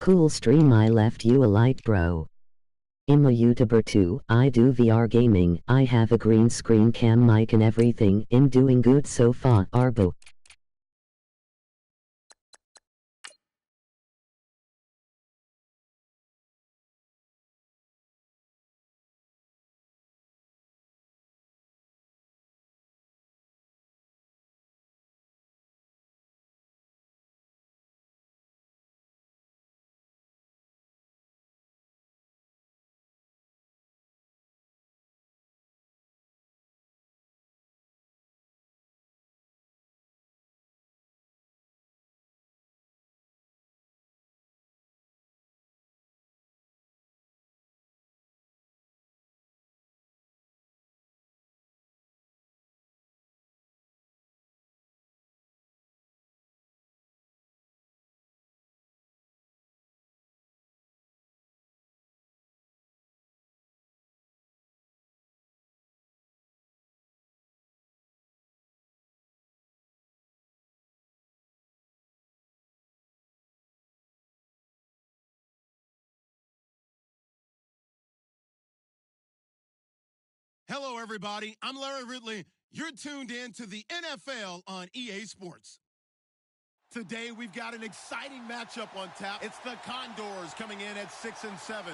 Cool stream, I left you a like, bro. I'm a YouTuber too, I do VR gaming, I have a green screen cam mic and everything, I'm doing good so far, Arbo. Hello, everybody. I'm Larry Ridley. You're tuned in to the NFL on EA Sports. Today, we've got an exciting matchup on tap. It's the Condors coming in at 6-7,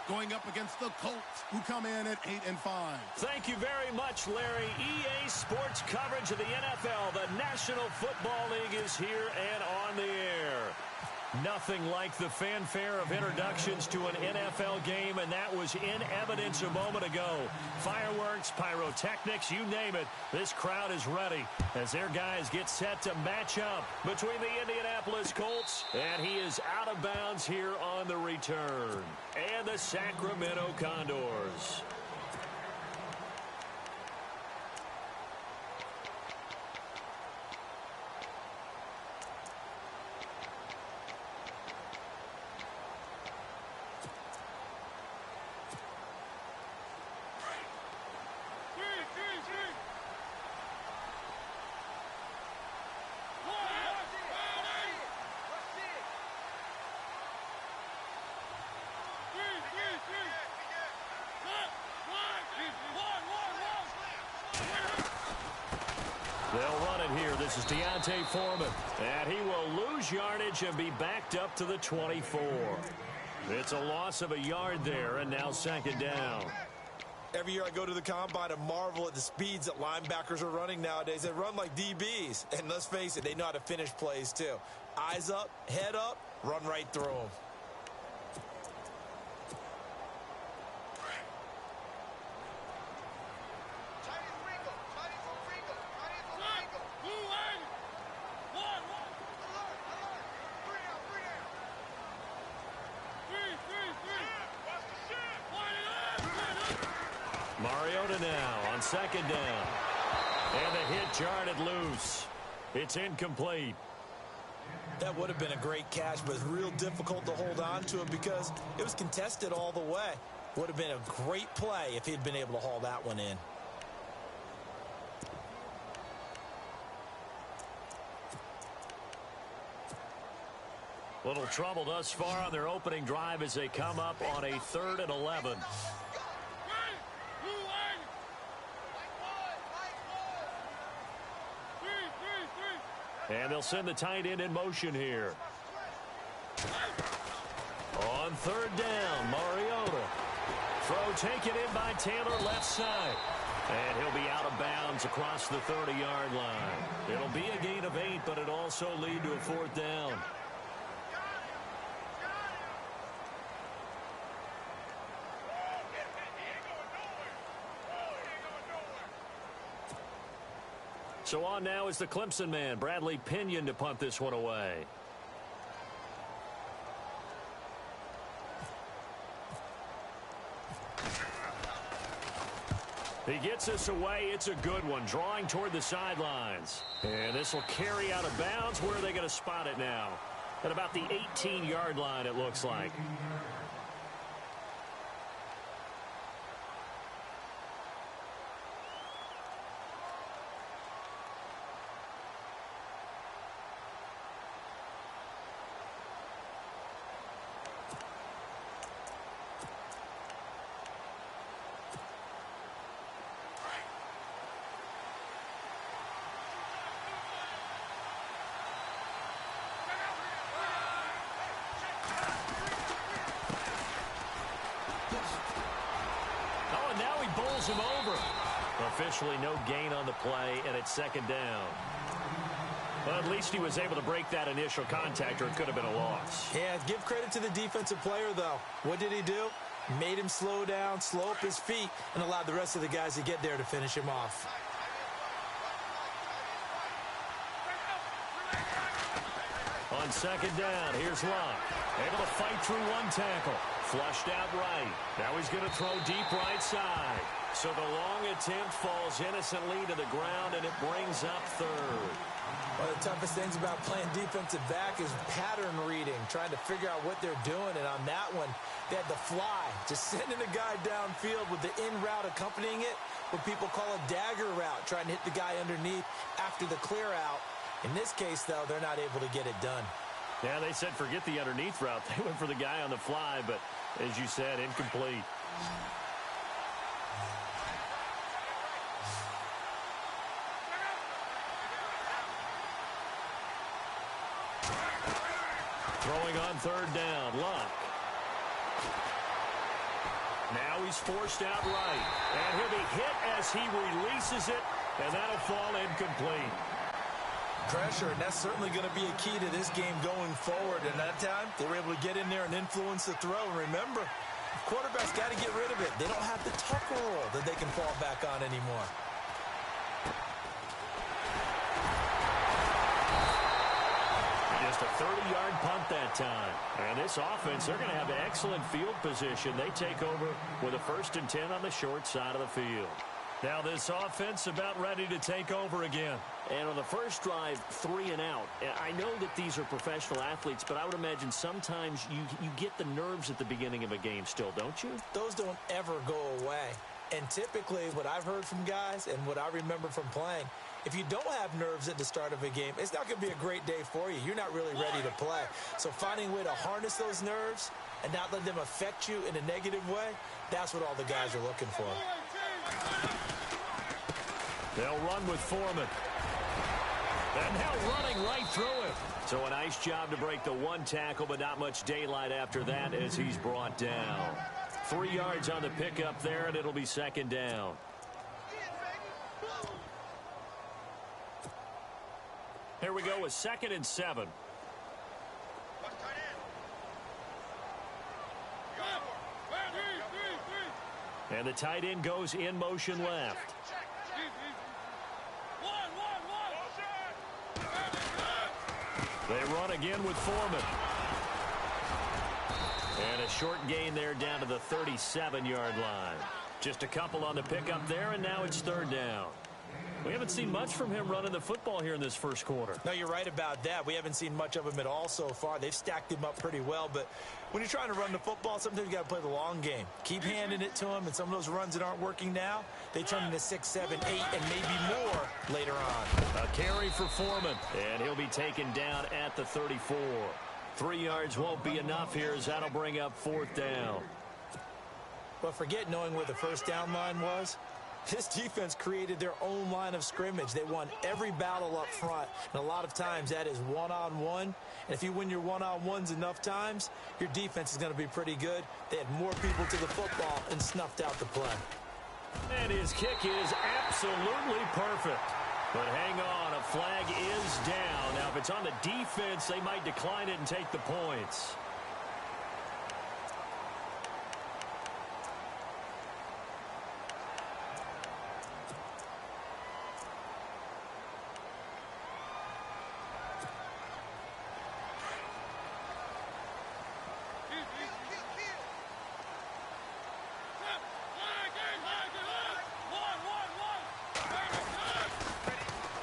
going up against the Colts, who come in at 8-5. Thank you very much, Larry. EA Sports coverage of the NFL. The National Football League is here and on the air. Nothing like the fanfare of introductions to an NFL game, and that was in evidence a moment ago. Fireworks, pyrotechnics, you name it. This crowd is ready as their guys get set to match up between the Indianapolis Colts, and he is out of bounds here on the return, and the Sacramento Condors. They'll run it here. This is D'Onta Foreman. And he will lose yardage and be backed up to the 24. It's a loss of a yard there, and now second down. Every year I go to the combine and marvel at the speeds that linebackers are running nowadays. They run like DBs. And let's face it, they know how to finish plays too. Eyes up, head up, run right through them. Mariota now on second down. And the hit jarred loose. It's incomplete. That would have been a great catch, but it's real difficult to hold on to him because it was contested all the way. Would have been a great play if he'd been able to haul that one in. Little trouble thus far on their opening drive as they come up on a 3rd and 11. And they'll send the tight end in motion here. On 3rd down, Mariota. Throw taken in by Taylor left side. And he'll be out of bounds across the 30-yard line. It'll be a gain of 8, but it'll also lead to a 4th down. So on now is the Clemson man, Bradley Pinion, to punt this one away. He gets this away. It's a good one, drawing toward the sidelines. And this will carry out of bounds. Where are they going to spot it now? At about the 18-yard line, it looks like. throws him over. Officially no gain on the play, and it's second down. Well, at least he was able to break that initial contact, or it could have been a loss. Yeah, give credit to the defensive player, though. What did he do? Made him slow down, slow up his feet, and allowed the rest of the guys to get there to finish him off. On second down, here's Locke. Able to fight through one tackle. Flushed out right. Now he's going to throw deep right side. So the long attempt falls innocently to the ground, and it brings up third. One of the toughest things about playing defensive back is pattern reading, trying to figure out what they're doing. And on that one, they had the fly, just sending a guy downfield with the in route accompanying it, what people call a dagger route, trying to hit the guy underneath after the clear out. In this case, though, they're not able to get it done. Yeah, they said forget the underneath route. They went for the guy on the fly, but as you said, incomplete. Throwing on third down, Luck. Now he's forced out right. And he'll be hit as he releases it, and that'll fall incomplete. Pressure, and that's certainly going to be a key to this game going forward. And that time, they were able to get in there and influence the throw. And remember, quarterbacks got to get rid of it. They don't have the tuck roll that they can fall back on anymore. Just a 30-yard punt that time. And this offense, they're going to have excellent field position. They take over with a 1st and 10 on the short side of the field. Now this offense about ready to take over again. And on the first drive, 3 and out. I know that these are professional athletes, but I would imagine sometimes you get the nerves at the beginning of a game still, don't you? Those don't ever go away. And typically what I've heard from guys and what I remember from playing, if you don't have nerves at the start of a game, it's not going to be a great day for you. You're not really ready to play. So finding a way to harness those nerves and not let them affect you in a negative way, that's what all the guys are looking for. They'll run with Foreman. And now running right through it. So a nice job to break the one tackle, but not much daylight after that as he's brought down. 3 yards on the pickup there, and it'll be second down. Here we go with 2nd and 7. And the tight end goes in motion left. They run again with Foreman. And a short gain there down to the 37-yard line. Just a couple on the pickup there, and now it's third down. We haven't seen much from him running the football here in this first quarter. No, you're right about that. We haven't seen much of him at all so far. They've stacked him up pretty well, but when you're trying to run the football, sometimes you got to play the long game. Keep handing it to him, and some of those runs that aren't working now, they turn into 6, 7, 8, and maybe more later on. A carry for Foreman, and he'll be taken down at the 34. 3 yards won't be enough here as that'll bring up 4th down. But forget knowing where the first down line was. This defense created their own line of scrimmage. They won every battle up front, and a lot of times that is one-on-one. And if you win your one-on-ones enough times, your defense is going to be pretty good. They had more people to the football and snuffed out the play. And his kick is absolutely perfect. But hang on, a flag is down. Now, if it's on the defense, they might decline it and take the points.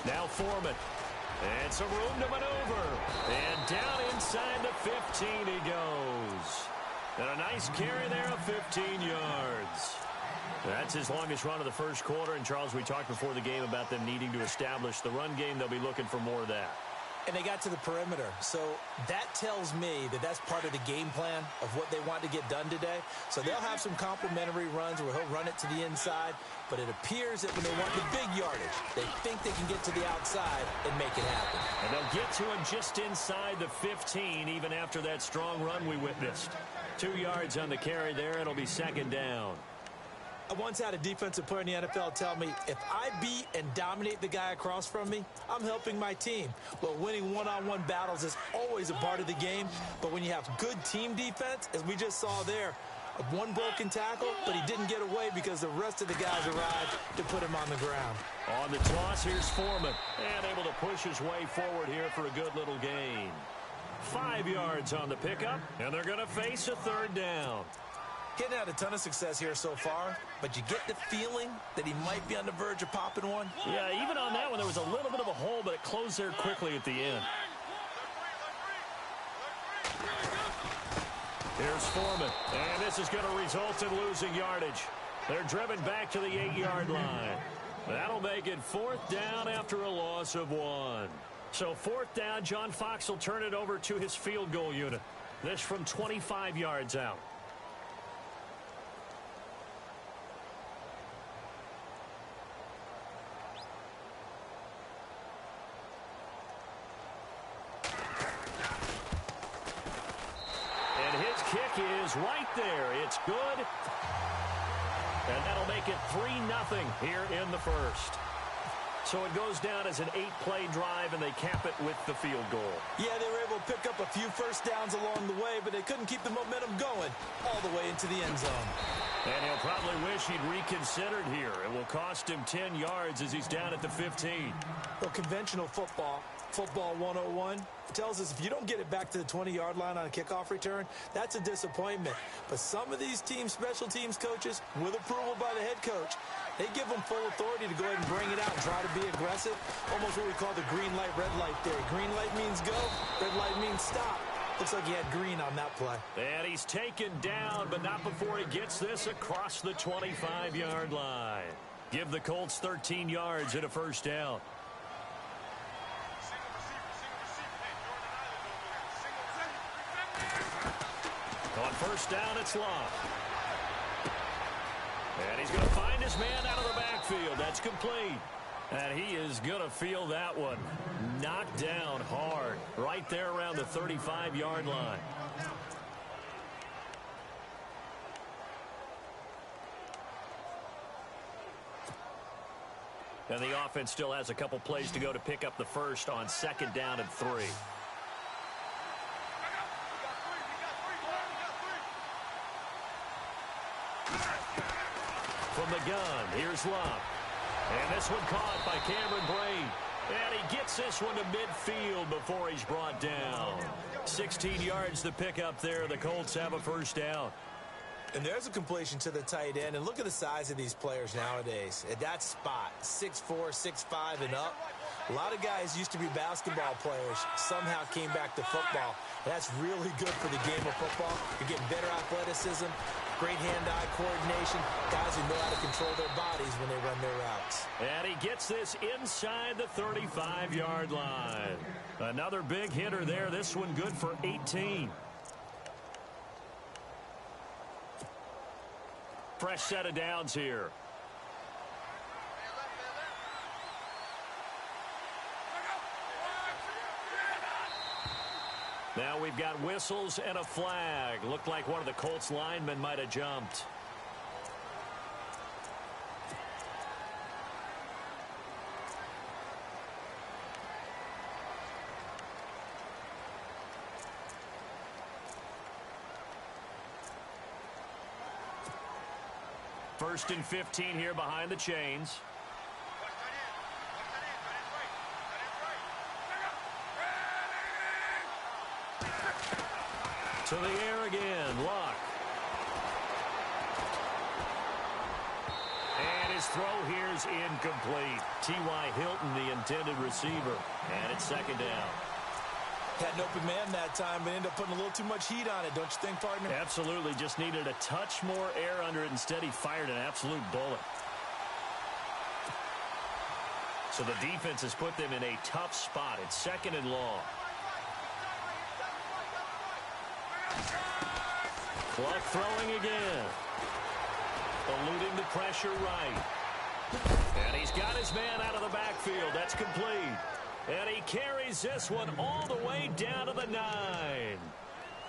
Now Foreman. And some room to maneuver. And down inside the 15 he goes. And a nice carry there of 15 yards. That's his longest run of the first quarter. And, Charles, we talked before the game about them needing to establish the run game. They'll be looking for more of that. And they got to the perimeter. So that tells me that that's part of the game plan of what they want to get done today. So they'll have some complementary runs where he'll run it to the inside. But it appears that when they want the big yardage, they think they can get to the outside and make it happen. And they'll get to him just inside the 15, even after that strong run we witnessed. 2 yards on the carry there. It'll be second down. I once had a defensive player in the NFL tell me, if I beat and dominate the guy across from me, I'm helping my team. Well, winning one-on-one battles is always a part of the game, but when you have good team defense, as we just saw there, one broken tackle, but he didn't get away because the rest of the guys arrived to put him on the ground. On the toss, here's Foreman, and able to push his way forward here for a good little gain. 5 yards on the pickup, and they're going to face a third down. He hadn't had a ton of success here so far, but you get the feeling that he might be on the verge of popping one. Yeah, even on that one, there was a little bit of a hole, but it closed there quickly at the end. Here's Foreman, and this is going to result in losing yardage. They're driven back to the 8-yard line. That'll make it 4th down after a loss of 1. So 4th down, John Fox will turn it over to his field goal unit. This from 25 yards out. Kick is right there. It's good. And that'll make it 3-0 here in the first. So it goes down as an 8-play drive, and they cap it with the field goal. Yeah, they were able to pick up a few first downs along the way, but they couldn't keep the momentum going all the way into the end zone. And he'll probably wish he'd reconsidered here. It will cost him 10 yards as he's down at the 15. Well, conventional football 101, tells us if you don't get it back to the 20-yard line on a kickoff return, that's a disappointment. But some of these special teams coaches, with approval by the head coach, they give them full authority to go ahead and bring it out and try to be aggressive. Almost what we call the green light, red light theory. Green light means go, red light means stop. Looks like he had green on that play. And he's taken down, but not before he gets this across the 25-yard line. Give the Colts 13 yards and a first down. On first down, it's Love. And he's going to find his man out of the backfield. That's complete. And he is going to feel that one. Knocked down hard. Right there around the 35-yard line. And the offense still has a couple plays to go to pick up the first on 2nd down and 3. From the gun, here's Love. And this one caught by Cameron Braid. And he gets this one to midfield before he's brought down. 16 yards to pick up there. The Colts have a first down. And there's a completion to the tight end. And look at the size of these players nowadays. At that spot, 6'4", 6'5", and up. A lot of guys used to be basketball players, somehow came back to football. That's really good for the game of football. You're getting better athleticism, great hand-eye coordination, guys who know how to control their bodies when they run their routes. And he gets this inside the 35-yard line. Another big hitter there. This one good for 18. Fresh set of downs here. Now we've got whistles and a flag. Looked like one of the Colts linemen might have jumped. First and 15 here behind the chains. To the air again, Luck. And his throw here's incomplete. T.Y. Hilton, the intended receiver. And it's 2nd down. Had an open man that time, but ended up putting a little too much heat on it, don't you think, partner? Absolutely. Just needed a touch more air under it. Instead, he fired an absolute bullet. So the defense has put them in a tough spot. It's 2nd and long. Luck throwing again. Eluding the pressure right. And he's got his man out of the backfield. That's complete. And he carries this one all the way down to the 9.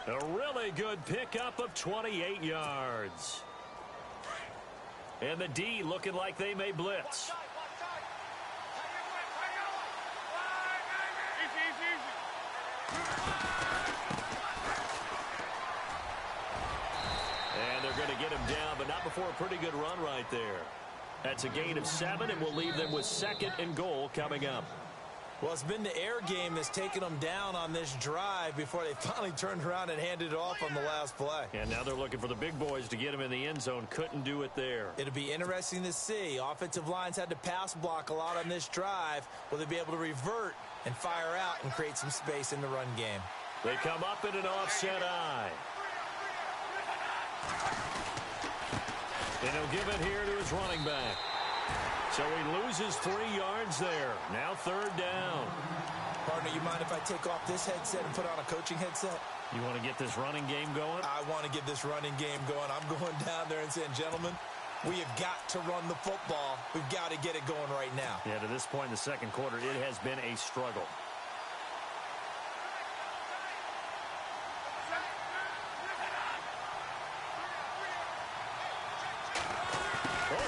A really good pickup of 28 yards. And the D looking like they may blitz. And they're going to get him down, but not before a pretty good run right there. That's a gain of 7, and we'll leave them with 2nd and goal coming up. Well, it's been the air game that's taken them down on this drive before they finally turned around and handed it off on the last play. And now they're looking for the big boys to get him in the end zone. Couldn't do it there. It'll be interesting to see. Offensive lines had to pass block a lot on this drive. Will they be able to revert and fire out and create some space in the run game? They come up in an offset eye. And he'll give it here to his running back. So he loses 3 yards there. Now 3rd down. Partner, you mind if I take off this headset and put on a coaching headset? You want to get this running game going? I want to get this running game going. I'm going down there and saying, gentlemen, we have got to run the football. We've got to get it going right now. Yeah, to this point in the second quarter, it has been a struggle.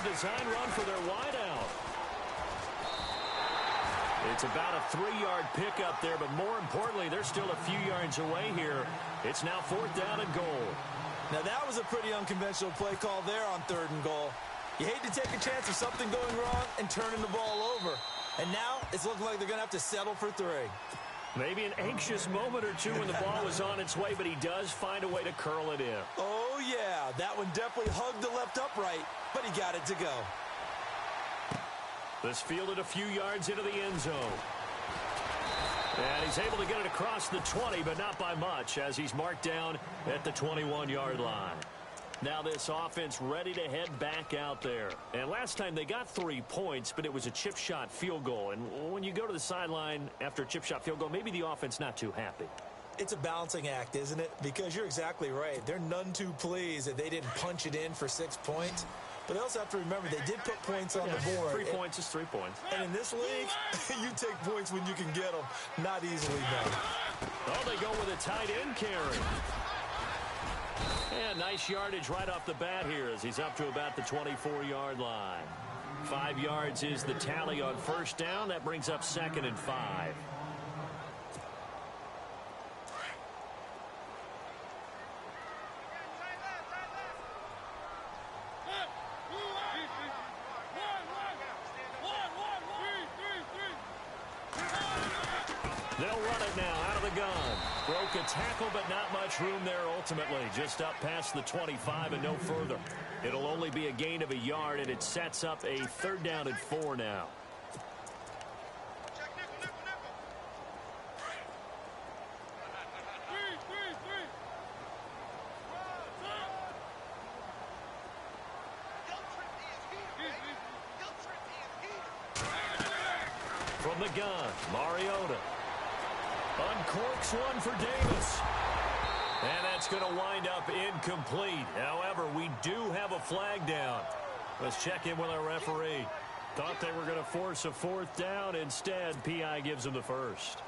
Design run for their wideout. It's about a 3-yard pickup there, but more importantly, they're still a few yards away here. It's now 4th down and goal. Now that was a pretty unconventional play call there on 3rd and goal. You hate to take a chance of something going wrong and turning the ball over. And now it's looking like they're going to have to settle for 3. Maybe an anxious moment or two when the ball was on its way, but he does find a way to curl it in. Oh, yeah. That one definitely hugged the left upright, but he got it to go. This fielded a few yards into the end zone. And he's able to get it across the 20, but not by much, as he's marked down at the 21-yard line. Now this offense ready to head back out there. And last time they got 3 points, but it was a chip shot field goal. And when you go to the sideline after a chip shot field goal, maybe the offense not too happy. It's a balancing act, isn't it? Because you're exactly right. They're none too pleased that they didn't punch it in for 6 points. But they also have to remember they did put points on the board. 3 points is 3 points. And in this league, you take points when you can get them. Not easily done. Oh, they go with a tight end carry. And nice yardage right off the bat here as he's up to about the 24-yard line. 5 yards is the tally on 1st down. That brings up 2nd and 5. They'll run it now out of the gun. Broke a tackle, but not much room there ultimately. Just up past the 25 and no further. It'll only be a gain of a yard, and it sets up a 3rd down and 4 now. From the gun, Mariota. Uncorks one for Davis. And that's going to wind up incomplete. However, we do have a flag down. Let's check in with our referee. Thought they were going to force a 4th down. Instead, PI gives them the 1st.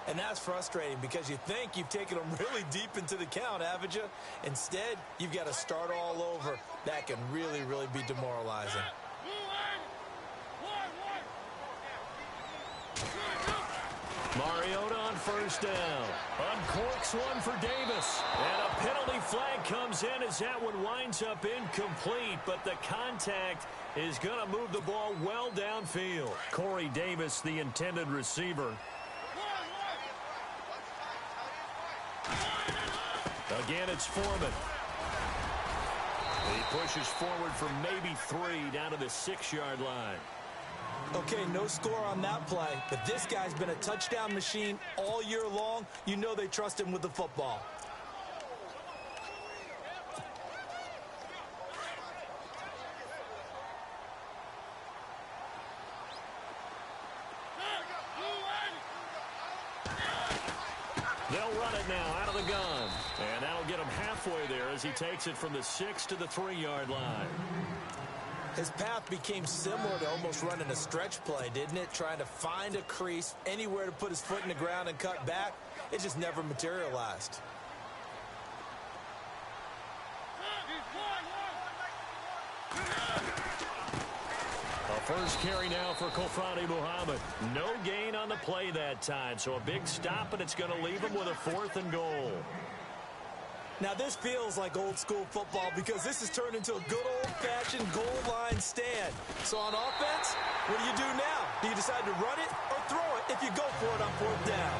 And that's frustrating because you think you've taken them really deep into the count, haven't you? Instead, you've got to start all over. That can really, really be demoralizing. Mariota on 1st down. Uncorks one for Davis. And a penalty flag comes in as that one winds up incomplete. But the contact is going to move the ball well downfield. Corey Davis, the intended receiver. Again, it's Foreman. He pushes forward for maybe 3 down to the 6-yard line. Okay, no score on that play, but this guy's been a touchdown machine all year long. You know they trust him with the football. They'll run it now out of the gun. And that'll get him halfway there as he takes it from the 6 to the 3-yard line. His path became similar to almost running a stretch play, didn't it? Trying to find a crease, anywhere to put his foot in the ground and cut back. It just never materialized. First carry now for Kofrani Muhammad. No gain on the play that time, so a big stop, and it's going to leave him with a 4th and goal. Now, this feels like old-school football because this has turned into a good old-fashioned goal line stand. So on offense, what do you do now? Do you decide to run it or throw it if you go for it on 4th down?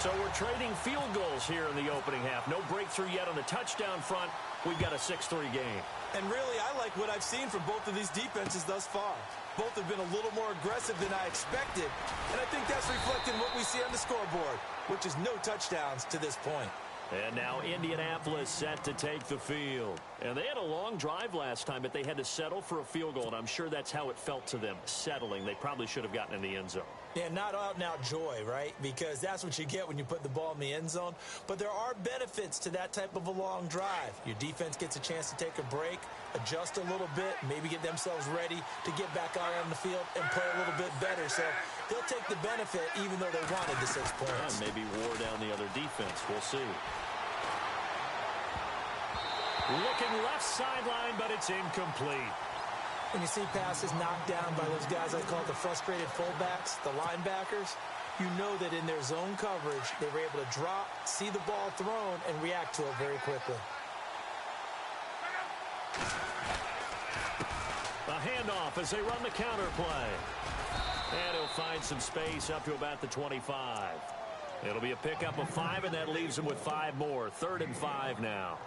So we're trading field goals here in the opening half. No breakthrough yet on the touchdown front. We've got a 6-3 game. And really, I like what I've seen from both of these defenses thus far. Both have been a little more aggressive than I expected, and I think that's reflected in what we see on the scoreboard, which is no touchdowns to this point. And now Indianapolis set to take the field. And they had a long drive last time, but they had to settle for a field goal, and I'm sure that's how it felt to them, settling. They probably should have gotten in the end zone. Yeah, not out-and-out joy, right? Because that's what you get when you put the ball in the end zone. But there are benefits to that type of a long drive. Your defense gets a chance to take a break, adjust a little bit, maybe get themselves ready to get back out on the field and play a little bit better. So they'll take the benefit even though they wanted the 6 points. Maybe wore down the other defense. We'll see. Looking left sideline, but it's incomplete. When you see passes knocked down by those guys I call the frustrated fullbacks, the linebackers, you know that in their zone coverage, they were able to drop, see the ball thrown, and react to it very quickly. A handoff as they run the counter play. And he'll find some space up to about the 25. It'll be a pickup of 5, and that leaves him with 5 more. 3rd and 5 now.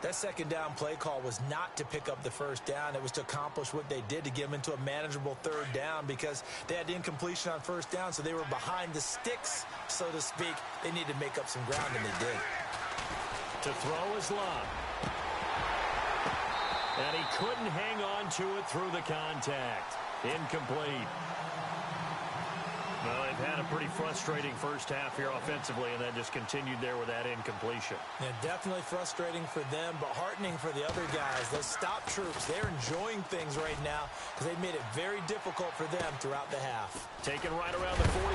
That 2nd down play call was not to pick up the 1st down. It was to accomplish what they did to get them into a manageable 3rd down because they had incompletion on 1st down, so they were behind the sticks, so to speak. They needed to make up some ground, and they did. To throw is Love. And he couldn't hang on to it through the contact. Incomplete. Well, they've had a pretty frustrating first half here offensively, and then just continued there with that incompletion. Yeah, definitely frustrating for them, but heartening for the other guys. Those stop troops, they're enjoying things right now because they've made it very difficult for them throughout the half. Taken right around the 44.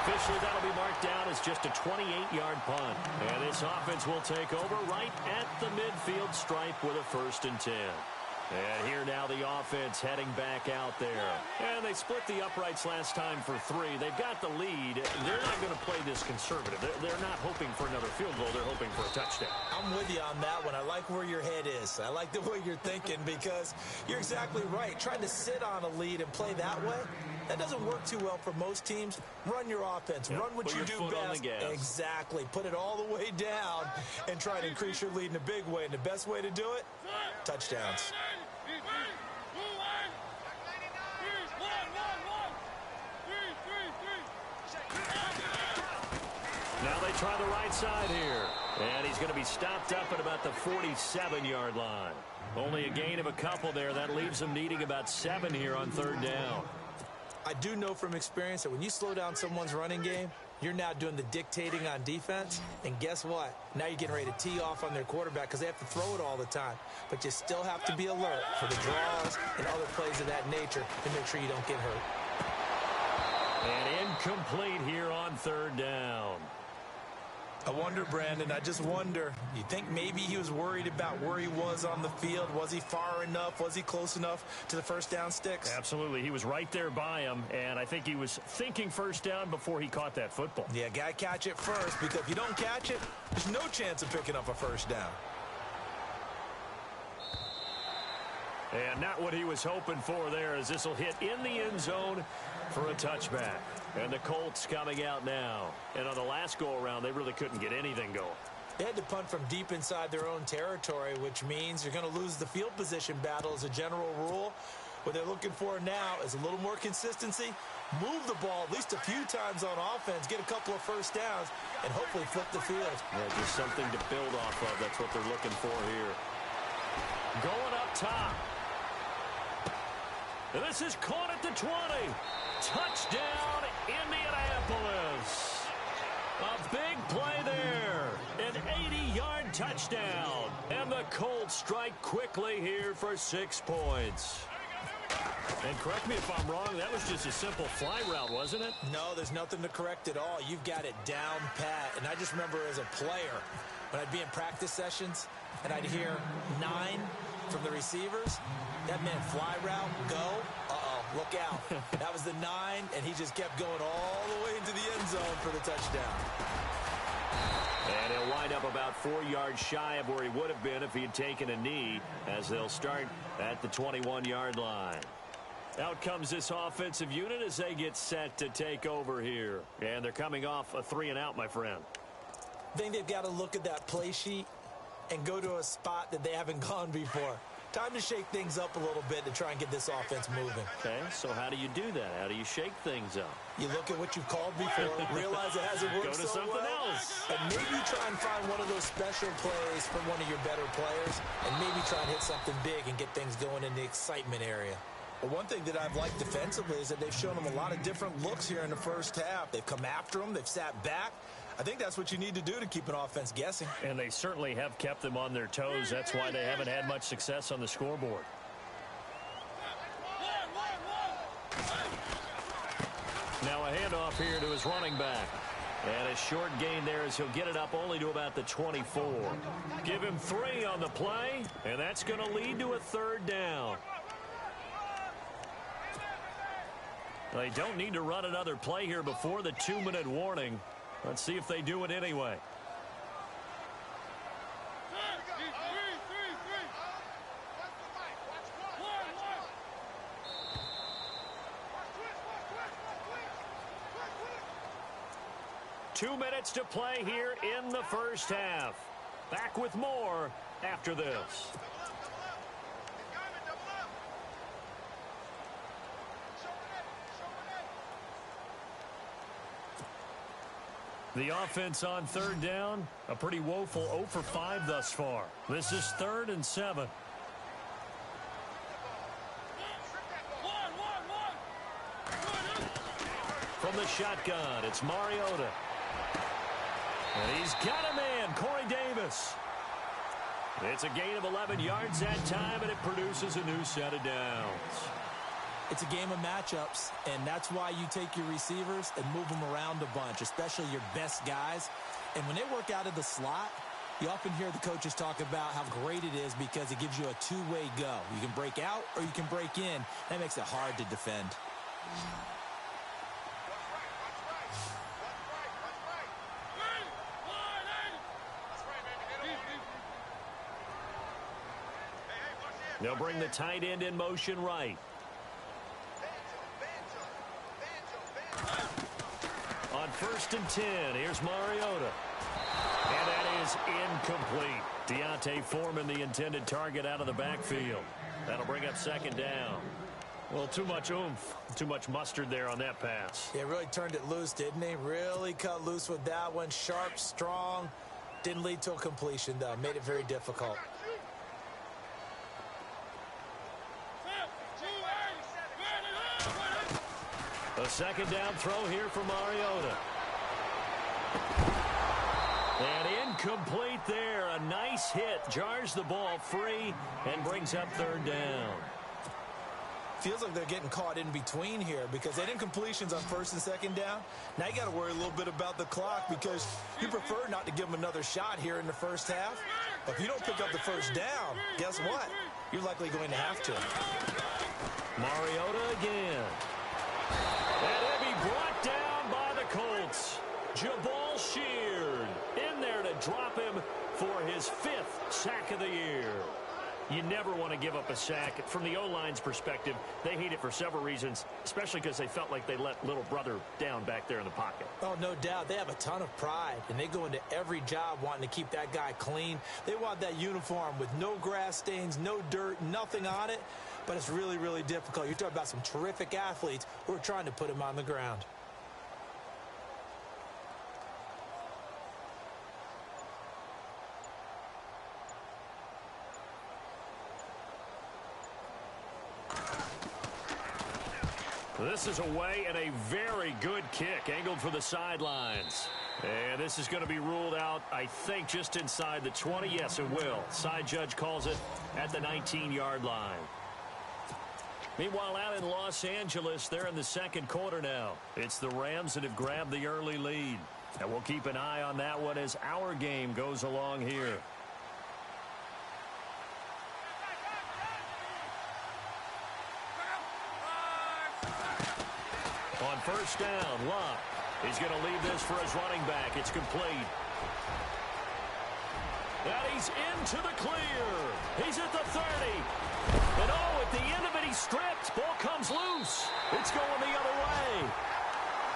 Officially, that'll be marked down as just a 28-yard punt. And this offense will take over right at the midfield stripe with a 1st and 10. And here now the offense heading back out there. And they split the uprights last time for 3. They've got the lead. They're not going to play this conservative. They're not hoping for another field goal. They're hoping for a touchdown. I'm with you on that one. I like where your head is. I like the way you're thinking because you're exactly right. Trying to sit on a lead and play that way, that doesn't work too well for most teams. Run your offense. Run what you do best. Exactly. Put it all the way down and try to increase your lead in a big way. And the best way to do it, touchdowns. Now they try the right side here. And he's going to be stopped up at about the 47-yard line. Only a gain of a couple there. That leaves them needing about 7 here on 3rd down. I do know from experience that when you slow down someone's running game, you're now doing the dictating on defense. And guess what? Now you're getting ready to tee off on their quarterback because they have to throw it all the time. But you still have to be alert for the draws and other plays of that nature to make sure you don't get hurt. And incomplete here on 3rd down. I wonder, Brandon, I just wonder, you think maybe he was worried about where he was on the field? Was he far enough? Was he close enough to the 1st down sticks? Absolutely. He was right there by him, and I think he was thinking 1st down before he caught that football. Yeah, got to catch it first, because if you don't catch it, there's no chance of picking up a 1st down. And not what he was hoping for there, as this will hit in the end zone for a touchback. And the Colts coming out now. And on the last go-around, they really couldn't get anything going. They had to punt from deep inside their own territory, which means you're going to lose the field position battle as a general rule. What they're looking for now is a little more consistency, move the ball at least a few times on offense, get a couple of 1st downs, and hopefully flip the field. Yeah, just something to build off of. That's what they're looking for here. Going up top. And this is caught at the 20. Touchdown, Indianapolis. A big play there. An 80-yard touchdown. And the Colts strike quickly here for 6 points. And correct me if I'm wrong, that was just a simple fly route, wasn't it? No, there's nothing to correct at all. You've got it down pat. And I just remember as a player, when I'd be in practice sessions and I'd hear 9, from the receivers. That meant fly route, go. Uh-oh, look out. That was the 9, and he just kept going all the way into the end zone for the touchdown. And he'll wind up about 4 yards shy of where he would have been if he had taken a knee, as they'll start at the 21-yard line. Out comes this offensive unit as they get set to take over here. And they're coming off a 3-and-out, my friend. I think they've got to look at that play sheet and go to a spot that they haven't gone before. Time to shake things up a little bit to try and get this offense moving. Okay, so how do you do that? How do you shake things up? You look at what you've called before, realize it hasn't worked Go to so something well, else. and maybe try and find one of those special plays from one of your better players, and maybe try and hit something big and get things going in the excitement area. Well, one thing that I've liked defensively is that they've shown them a lot of different looks here in the first half. They've come after them. They've sat back. I think that's what you need to do to keep an offense guessing. And they certainly have kept them on their toes. That's why they haven't had much success on the scoreboard. Now a handoff here to his running back. And a short gain there as he'll get it up only to about the 24. Give him 3 on the play, and that's going to lead to a 3rd down. They don't need to run another play here before the 2-minute warning. Let's see if they do it anyway. Two minutes to play here in the first half. Back with more after this. The offense on 3rd down, a pretty woeful 0 for 5 thus far. This is 3rd and 7. From the shotgun, it's Mariota. And he's got a man, Corey Davis. It's a gain of 11 yards that time, and it produces a new set of downs. It's a game of matchups, and that's why you take your receivers and move them around a bunch, especially your best guys. And when they work out of the slot, you often hear the coaches talk about how great it is because it gives you a two-way go. You can break out or you can break in. That makes it hard to defend. They'll bring the tight end in motion right. On 1st and 10, here's Mariota. And that is incomplete. Deontay Foreman, the intended target, out of the backfield. That'll bring up 2nd down. Well, too much oomph, too much mustard there on that pass. Yeah, really turned it loose, didn't he? Really cut loose with that one. Sharp, strong. Didn't lead to a completion, though. Made it very difficult. A 2nd down throw here for Mariota. And incomplete there. A nice hit. Jars the ball free and brings up 3rd down. Feels like they're getting caught in between here because they didn't completions on 1st and 2nd down. Now you got to worry a little bit about the clock because you prefer not to give them another shot here in the first half. But if you don't pick up the 1st down, guess what? You're likely going to have to. Mariota again. And he'll be brought down by the Colts. Jabal Sheard in there to drop him for his 5th sack of the year. You never want to give up a sack. From the O-line's perspective, they hate it for several reasons, especially because they felt like they let little brother down back there in the pocket. Oh, no doubt. They have a ton of pride, and they go into every job wanting to keep that guy clean. They want that uniform with no grass stains, no dirt, nothing on it. But it's really, really difficult. You're talking about some terrific athletes who are trying to put him on the ground. This is away and a very good kick angled for the sidelines. And this is going to be ruled out, I think, just inside the 20. Yes, it will. Side judge calls it at the 19-yard line. Meanwhile, out in Los Angeles, they're in the 2nd quarter now. It's the Rams that have grabbed the early lead. And we'll keep an eye on that one as our game goes along here. first down. Love. He's going to leave this for his running back. It's complete. And he's into the clear. He's at the 30. And at the end of it, he's stripped. Ball comes loose. It's going the other way.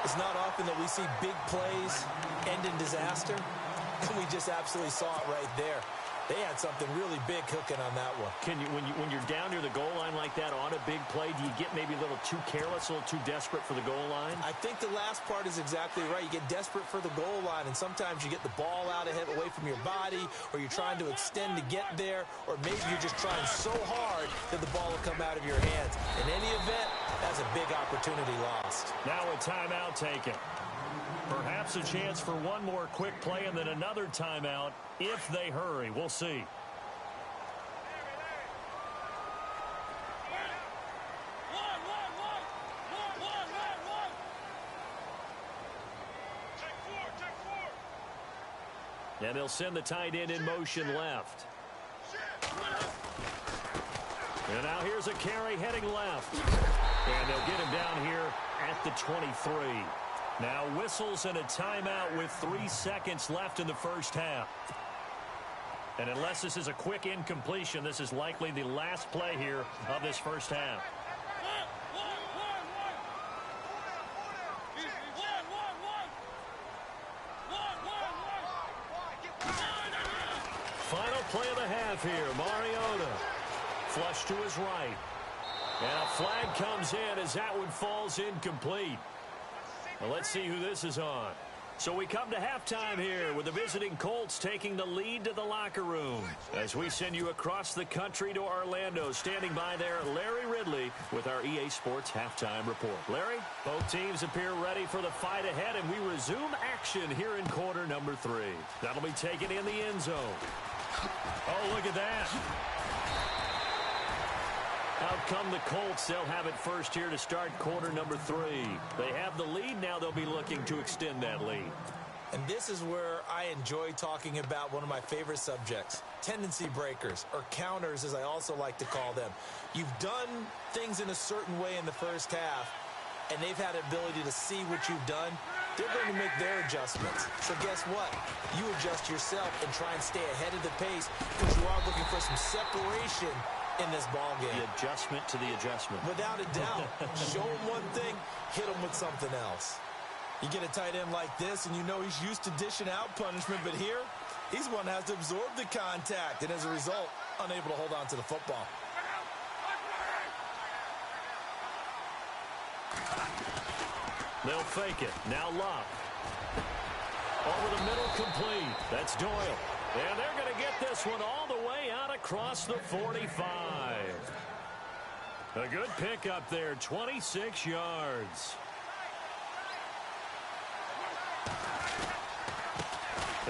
It's not often that we see big plays end in disaster, and we just absolutely saw it right there. They had something really big cooking on that one. When you're down near the goal line like that on a big play, do you get maybe a little too careless, a little too desperate for the goal line? I think the last part is exactly right. You get desperate for the goal line, and sometimes you get the ball out ahead, away from your body, or you're trying to extend to get there, or maybe you're just trying so hard that the ball will come out of your hands. In any event, that's a big opportunity lost. Now a timeout taken. Perhaps a chance for one more quick play and then another timeout if they hurry. We'll see. And they'll send the tight end in motion left. And now here's a carry heading left. And they'll get him down here at the 23. Now whistles and a timeout with 3 seconds left in the first half. And unless this is a quick incompletion, this is likely the last play here of this first half. Final play of the half here. Mariota. Flush to his right. And a flag comes in as that one falls incomplete. Well, let's see who this is on. So we come to halftime here with the visiting Colts taking the lead to the locker room. As we send you across the country to Orlando, standing by there, Larry Ridley with our EA Sports Halftime Report. Larry, both teams appear ready for the fight ahead, and we resume action here in quarter number 3. That'll be taken in the end zone. Oh, look at that. Out come the Colts. They'll have it first here to start quarter number 3. They have the lead. Now they'll be looking to extend that lead. And this is where I enjoy talking about one of my favorite subjects, tendency breakers, or counters as I also like to call them. You've done things in a certain way in the first half, and they've had the ability to see what you've done. They're going to make their adjustments. So guess what? You adjust yourself and try and stay ahead of the pace because you are looking for some separation in this ball game. The adjustment to the adjustment. Without a doubt. Show him one thing, hit him with something else. You get a tight end like this, and you know he's used to dishing out punishment, but here, he's one that has to absorb the contact, and as a result, unable to hold on to the football. They'll fake it. Now Love. Over the middle, complete. That's Doyle. And they're going to get this one all the way out across the 45. A good pickup there, 26 yards.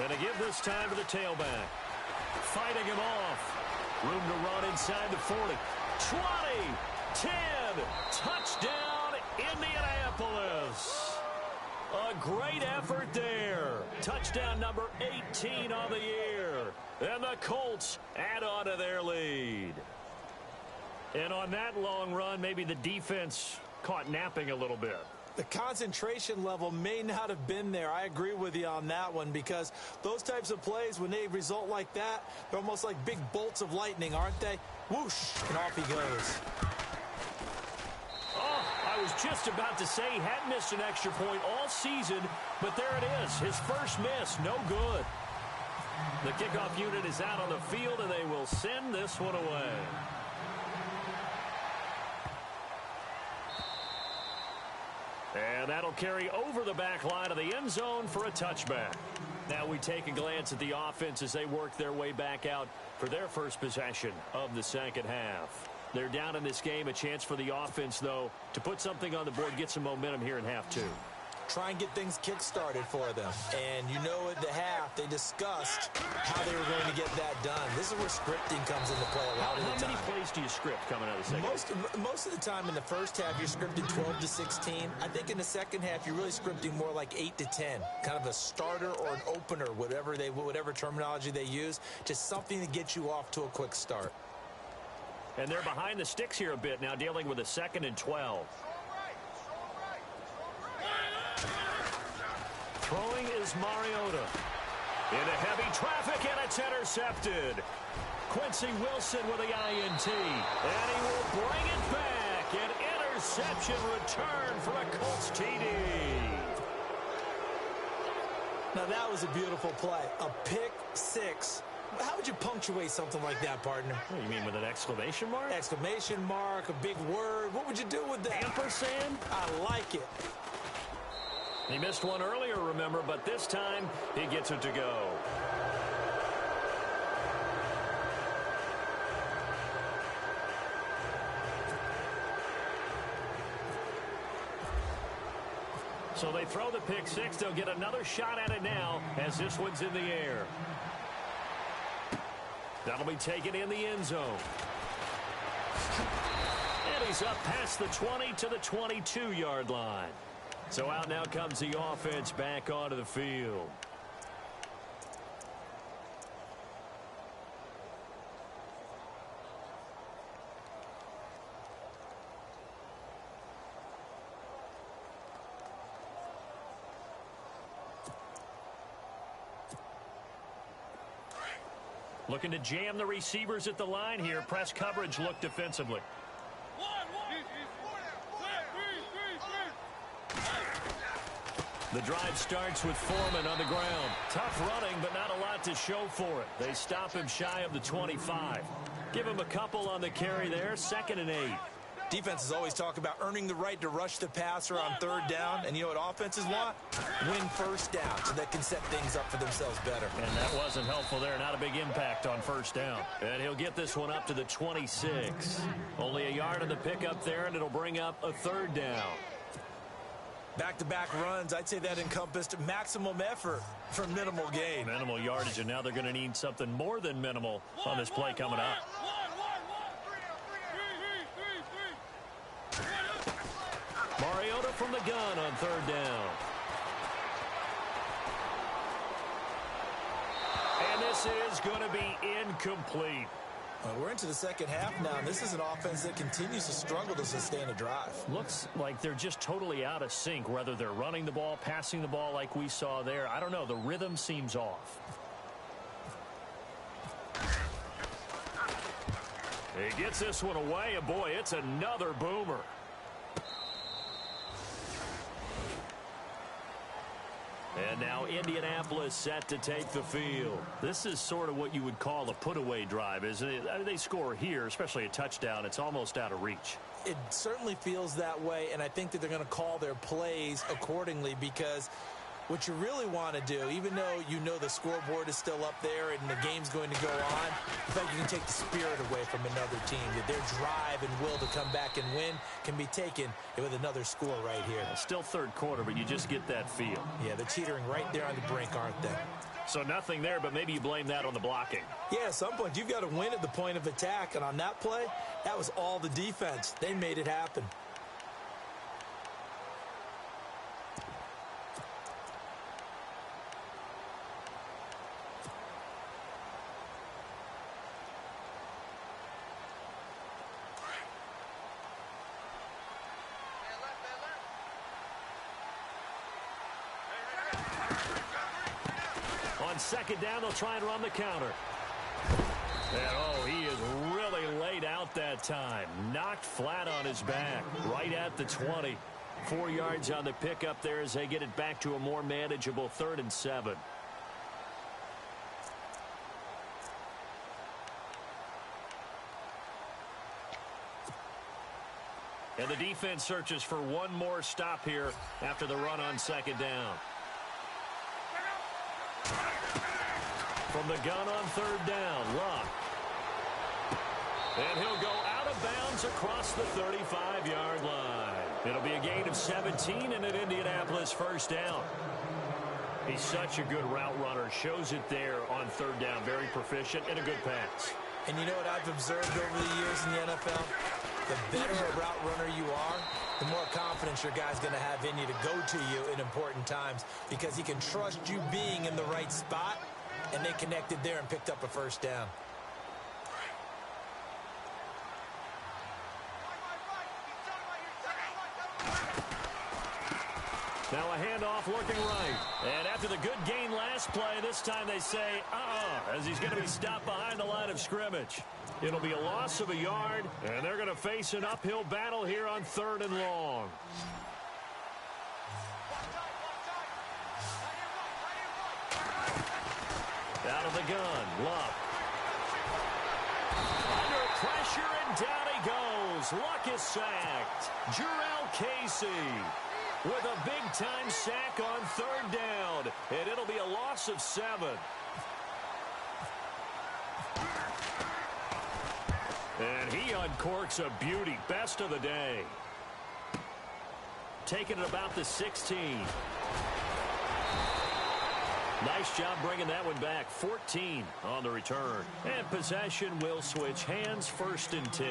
And to give this time to the tailback. Fighting him off. Room to run inside the 40. 20, 10, touchdown, Indianapolis. A great effort there. Touchdown number 18 on the year. And the Colts add on to their lead. And on that long run, maybe the defense caught napping a little bit. The concentration level may not have been there. I agree with you on that one because those types of plays, when they result like that, they're almost like big bolts of lightning, aren't they? Whoosh, and off he goes. I was just about to say he hadn't missed an extra point all season, but there it is. His first miss, no good. The kickoff unit is out on the field, and they will send this one away. And that'll carry over the back line of the end zone for a touchback. Now we take a glance at the offense as they work their way back out for their first possession of the second half. They're down in this game. A chance for the offense, though, to put something on the board, get some momentum here in half 2. Try and get things kick-started for them. And you know at the half, they discussed how they were going to get that done. This is where scripting comes into play a lot of the time. How many plays do you script coming out of the second? Most of the time in the first half, you're scripting 12 to 16. I think in the second half, you're really scripting more like 8 to 10. Kind of a starter or an opener, whatever terminology they use. Just something to get you off to a quick start. And they're behind the sticks here a bit now, dealing with a 2nd and 12. Throwing is Mariota. Into heavy traffic, and it's intercepted. Quincy Wilson with the INT. And he will bring it back. An interception return for a Colts TD. Now, that was a beautiful play. A pick six. How would you punctuate something like that, partner? What, you mean with an exclamation mark? Exclamation mark, a big word. What would you do with that? Ampersand? I like it. He missed one earlier, remember, but this time he gets it to go. So they throw the pick six. They'll get another shot at it now as this one's in the air. That'll be taken in the end zone. And he's up past the 20 to the 22-yard line. So out now comes the offense back onto the field. Looking to jam the receivers at the line here. Press coverage look defensively. The drive starts with Foreman on the ground. Tough running, but not a lot to show for it. They stop him shy of the 25. Give him a couple on the carry there. 2nd and 8. Defenses always talk about earning the right to rush the passer on 3rd down. And you know what offenses want? Win 1st down so they can set things up for themselves better. And that wasn't helpful there. Not a big impact on 1st down. And he'll get this one up to the 26. Only a yard on the pickup there, and it'll bring up a 3rd down. Back-to-back runs, I'd say that encompassed maximum effort for minimal gain. Minimal yardage, and now they're going to need something more than minimal on this play coming up. Mariota from the gun on 3rd down. And this is going to be incomplete. We're into the 2nd half now, and this is an offense that continues to struggle to sustain a drive. Looks like they're just totally out of sync, whether they're running the ball, passing the ball like we saw there. I don't know. The rhythm seems off. He gets this one away, and boy, it's another boomer. And now Indianapolis set to take the field. This is sort of what you would call a put-away drive, isn't it? They score here, especially a touchdown. It's almost out of reach. It certainly feels that way, and I think that they're going to call their plays accordingly, because what you really want to do, even though you know the scoreboard is still up there and the game's going to go on, in fact, you can take the spirit away from another team. That their drive and will to come back and win can be taken with another score right here. Still 3rd quarter, but you just get that feel. Yeah, they're teetering right there on the brink, aren't they? So nothing there, but maybe you blame that on the blocking. Yeah, at some point, you've got to win at the point of attack, and on that play, that was all the defense. They made it happen. On 2nd down, they'll try and run the counter. And, oh, he is really laid out that time. Knocked flat on his back, right at the 20. 4 yards on the pickup there as they get it back to a more manageable 3rd and 7. And the defense searches for one more stop here after the run on 2nd down. From the gun on 3rd down, Luck. And he'll go out of bounds across the 35-yard line. It'll be a gain of 17 and an Indianapolis 1st down. He's such a good route runner. Shows it there on 3rd down. Very proficient and a good pass. And you know what I've observed over the years in the NFL? The better a route runner you are, the more confidence your guy's going to have in you to go to you in important times, because he can trust you being in the right spot, and they connected there and picked up a 1st down. Now a off looking right. And after the good gain last play, this time they say, as he's going to be stopped behind the line of scrimmage. It'll be a loss of a yard, and they're going to face an uphill battle here on 3rd and long. Out of the gun, Luck. Under pressure, and down he goes. Luck is sacked. Jarrell Casey with a big-time sack on 3rd down, and it'll be a loss of 7. And he uncorks a beauty. Best of the day. Taking it about the 16. Nice job bringing that one back. 14 on the return. And possession will switch hands, 1st and 10.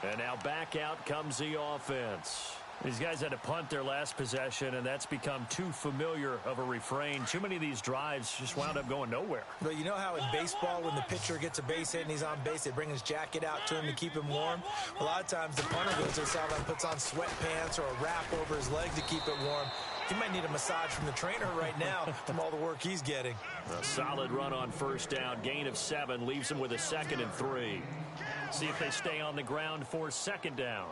And now back out comes the offense. These guys had to punt their last possession, and that's become too familiar of a refrain. Too many of these drives just wound up going nowhere. But you know how in baseball, when the pitcher gets a base hit and he's on base, they bring his jacket out to him to keep him warm? A lot of times the punter goes to the sideline, puts on sweatpants or a wrap over his leg to keep it warm. He might need a massage from the trainer right now from all the work he's getting. A solid run on 1st down. Gain of 7 leaves him with a 2nd and 3. See if they stay on the ground for 2nd down.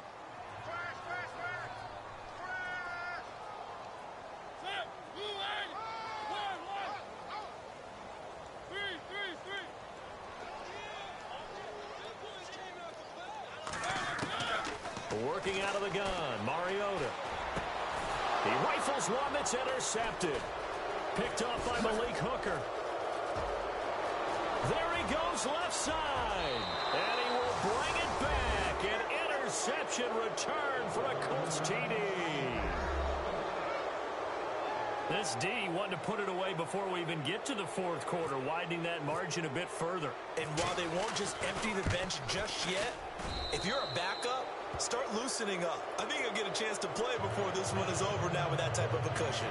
Working out of the gun, Mariota. He rifles one that's intercepted. Picked off by Malik Hooker. There he goes left side. And he will bring it back. An interception return for a Colts TD. This D wanted to put it away before we even get to the 4th quarter, widening that margin a bit further. And while they won't just empty the bench just yet, if you're a backup, start loosening up. I think you'll get a chance to play before this one is over now with that type of a cushion.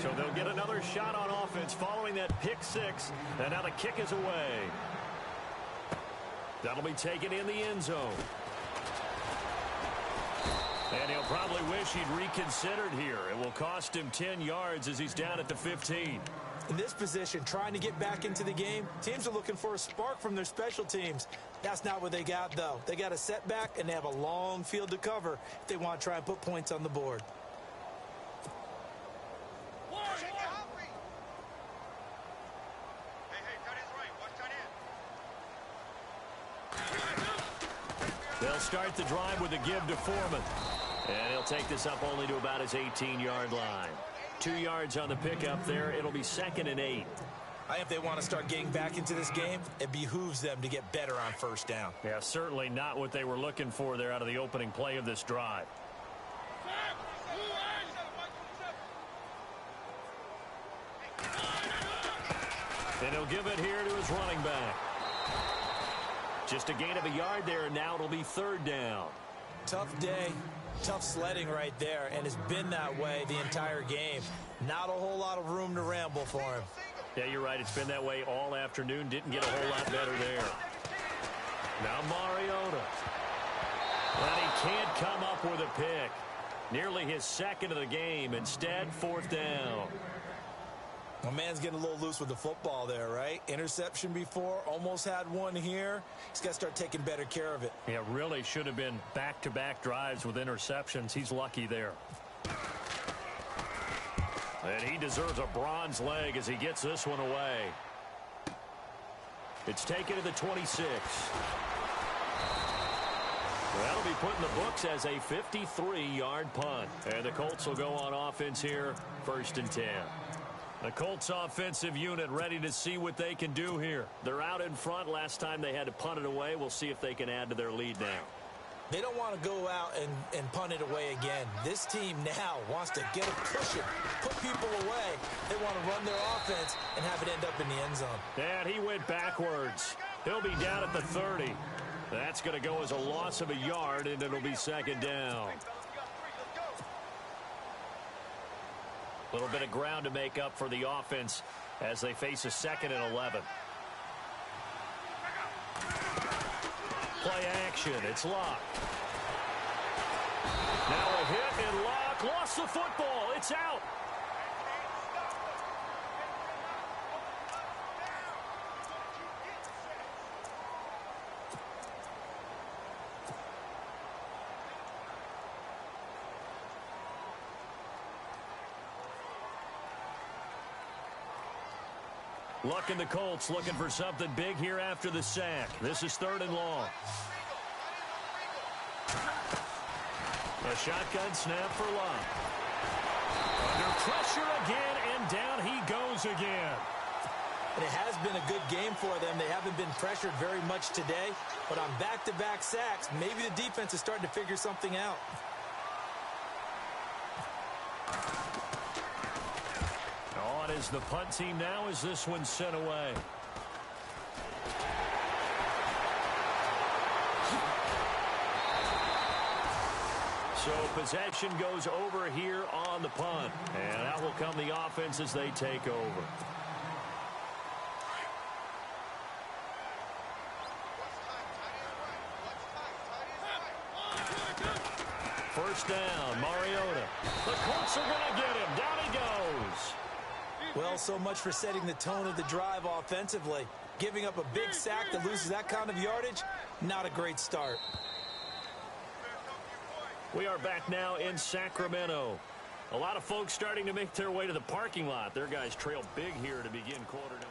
So they'll get another shot on offense following that pick 6. And now the kick is away. That'll be taken in the end zone. And he'll probably wish he'd reconsidered here. It will cost him 10 yards as he's down at the 15. In this position, trying to get back into the game, teams are looking for a spark from their special teams. That's not what they got, though. They got a setback, and they have a long field to cover if they want to try and put points on the board. They'll start the drive with a give to Foreman. And he'll take this up only to about his 18-yard line. 2 yards on the pickup there. It'll be 2nd and 8. If they want to start getting back into this game, it behooves them to get better on 1st down. Yeah, certainly not what they were looking for there out of the opening play of this drive. And he'll give it here to his running back. Just a gain of a yard there, and now it'll be 3rd down. Tough day, tough sledding right there, and it's been that way the entire game. Not a whole lot of room to ramble for him. Yeah, you're right. It's been that way all afternoon. Didn't get a whole lot better there. Now Mariota. And he can't come up with a pick. Nearly his 2nd of the game. Instead, 4th down. My man's getting a little loose with the football there, right? Interception before, almost had one here. He's got to start taking better care of it. Yeah, really should have been back-to-back drives with interceptions. He's lucky there. And he deserves a bronze leg as he gets this one away. It's taken to the 26. That'll be put in the books as a 53-yard punt. And the Colts will go on offense here, 1st and 10. The Colts offensive unit ready to see what they can do here. They're out in front. Last time they had to punt it away. We'll see if they can add to their lead now. They don't want to go out and punt it away again. This team now wants to get a cushion, put people away. They want to run their offense and have it end up in the end zone. And he went backwards. He'll be down at the 30. That's going to go as a loss of a yard, and it'll be 2nd down. A little bit of ground to make up for the offense as they face a 2nd and 11. Play action. It's Locke. Now a hit, and Locke lost the football. It's out. Luck and the Colts looking for something big here after the sack. This is 3rd and long. A shotgun snap for Locke. Under pressure again, and down he goes again. And it has been a good game for them. They haven't been pressured very much today, but on back-to-back sacks, maybe the defense is starting to figure something out. On is the punt team now as this one's sent away. So possession goes over here on the punt. And out will come the offense as they take over. First down, Mariota. The Colts are going to get him. Down he goes. Well, so much for setting the tone of the drive offensively. Giving up a big sack that loses that kind of yardage, not a great start. We are back now in Sacramento. A lot of folks starting to make their way to the parking lot. Their guys trail big here to begin quarter number.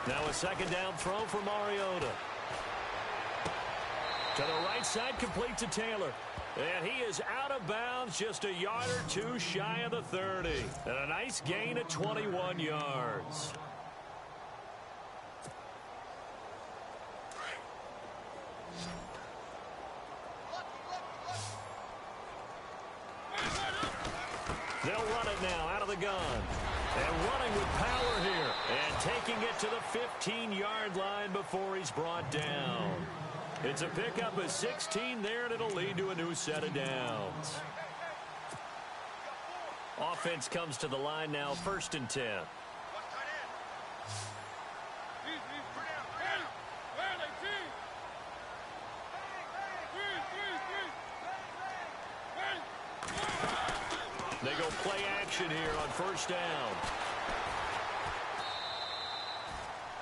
Now a second down throw for Mariota. To the right side, complete to Taylor. And he is out of bounds, just a yard or two shy of the 30. And a nice gain of 21 yards. They'll run it now out of the gun. And running with power here. And taking it to the 15-yard line before he's brought down. It's a pickup of 16 there, and it'll lead to a new set of downs. Offense comes to the line now, 1st and 10. They go play action here on 1st down.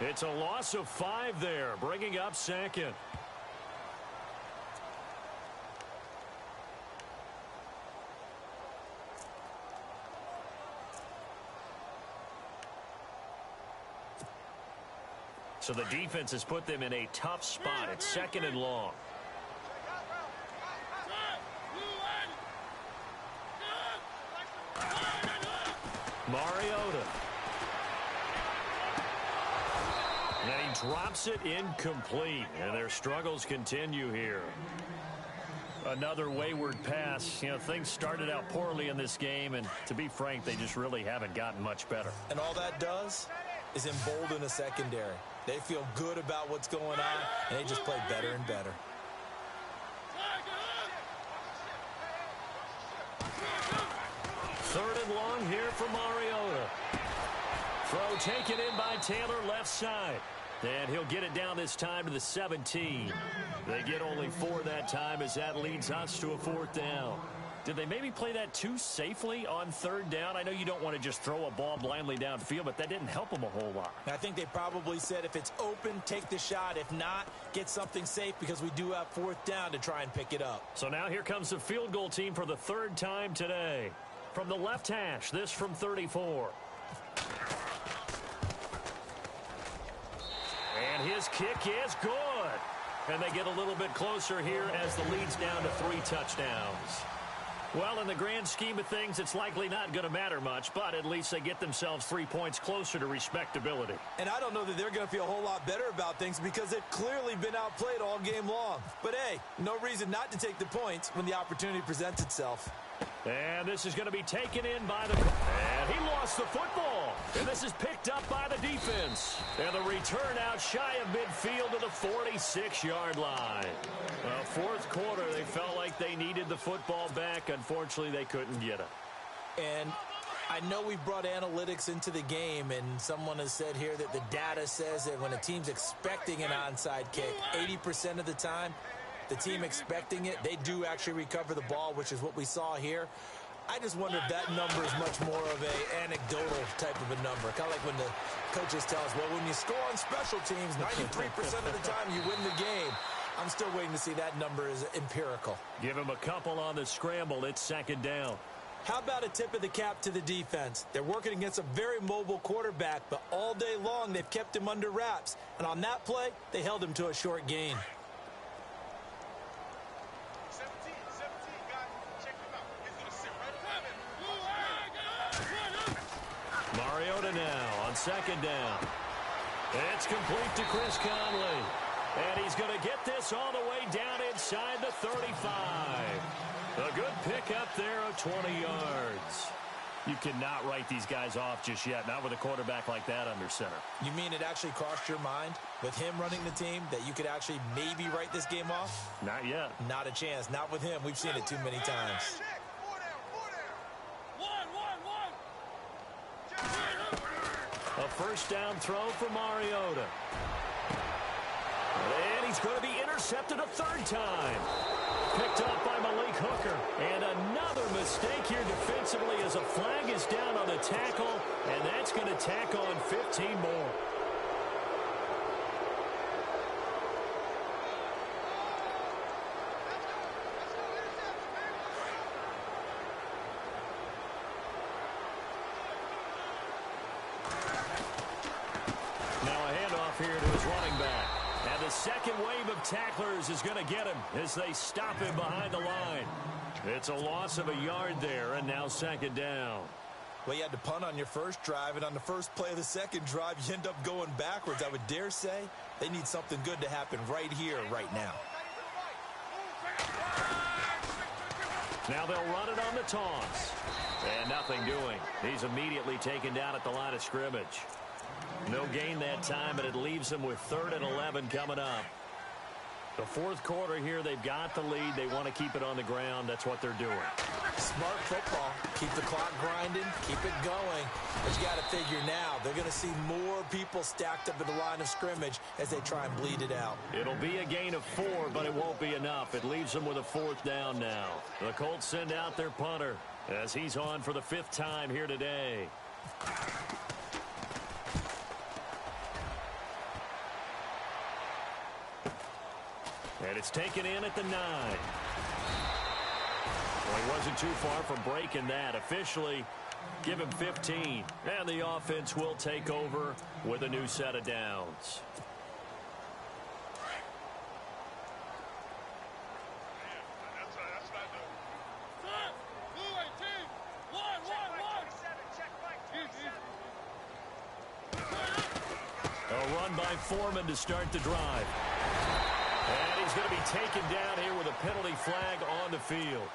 It's a loss of 5 there, bringing up 2nd. So the defense has put them in a tough spot. It's 2nd and long. Mariota. And he drops it incomplete. And their struggles continue here. Another wayward pass. You know, things started out poorly in this game, and to be frank, they just really haven't gotten much better. And all that does is embolden a secondary. They feel good about what's going on, and they just play better and better. Third and long here for Mariota. Throw taken in by Taylor, left side. And he'll get it down this time to the 17. They get only 4 that time as that leads us to a 4th down. Did they maybe play that too safely on 3rd down? I know you don't want to just throw a ball blindly downfield, but that didn't help them a whole lot. I think they probably said if it's open, take the shot. If not, get something safe because we do have 4th down to try and pick it up. So now here comes the field goal team for the 3rd time today. From the left hash, this from 34. And his kick is good. And they get a little bit closer here as the lead's down to 3 touchdowns. Well, in the grand scheme of things, it's likely not going to matter much, but at least they get themselves 3 points closer to respectability. And I don't know that they're going to feel a whole lot better about things because they've clearly been outplayed all game long. But, hey, no reason not to take the points when the opportunity presents itself. And this is going to be taken in by the... And And he lost the football. And this is picked up by the defense. And the return out shy of midfield to the 46-yard line. Fourth quarter, they felt like they needed the football back. Unfortunately, they couldn't get it. And I know we brought analytics into the game, and someone has said here that the data says that when a team's expecting an onside kick, 80% of the time, the team expecting it, they do actually recover the ball, which is what we saw here. I just wonder if that number is much more of an anecdotal type of a number. Kind of like when the coaches tell us, well, when you score on special teams, 93% of the time you win the game. I'm still waiting to see that number is empirical. Give him a couple on the scramble. It's second down. How about a tip of the cap to the defense? They're working against a very mobile quarterback, but all day long they've kept him under wraps. And on that play, they held him to a short gain. Mariota now on second down. It's complete to Chris Conley. And he's going to get this all the way down inside the 35. A good pickup there of 20 yards. You cannot write these guys off just yet, not with a quarterback like that under center. You mean it actually crossed your mind with him running the team that you could actually maybe write this game off? Not yet. Not a chance. Not with him. We've seen it too many times. A first down throw for Mariota. And he's going to be intercepted a third time. Picked up by Malik Hooker. And another mistake here defensively as a flag is down on the tackle. And that's going to tack on 15 more. Here to his running back. And the second wave of tacklers is going to get him as they stop him behind the line. It's a loss of a yard there, and now second down. Well, you had to punt on your first drive, and on the first play of the second drive, you end up going backwards. I would dare say they need something good to happen right here, right now. Now they'll run it on the toss. And nothing doing. He's immediately taken down at the line of scrimmage. No gain that time, and it leaves them with 3rd and 11 coming up. The fourth quarter here, they've got the lead. They want to keep it on the ground. That's what they're doing. Smart football. Keep the clock grinding. Keep it going. But you got to figure now, they're going to see more people stacked up at the line of scrimmage as they try and bleed it out. It'll be a gain of 4, but it won't be enough. It leaves them with a 4th down now. The Colts send out their punter as he's on for the 5th time here today. And it's taken in at the 9. Well, he wasn't too far from breaking that. Officially, give him 15. And the offense will take over with a new set of downs. A run by Foreman to start the drive. And he's going to be taken down here with a penalty flag on the field.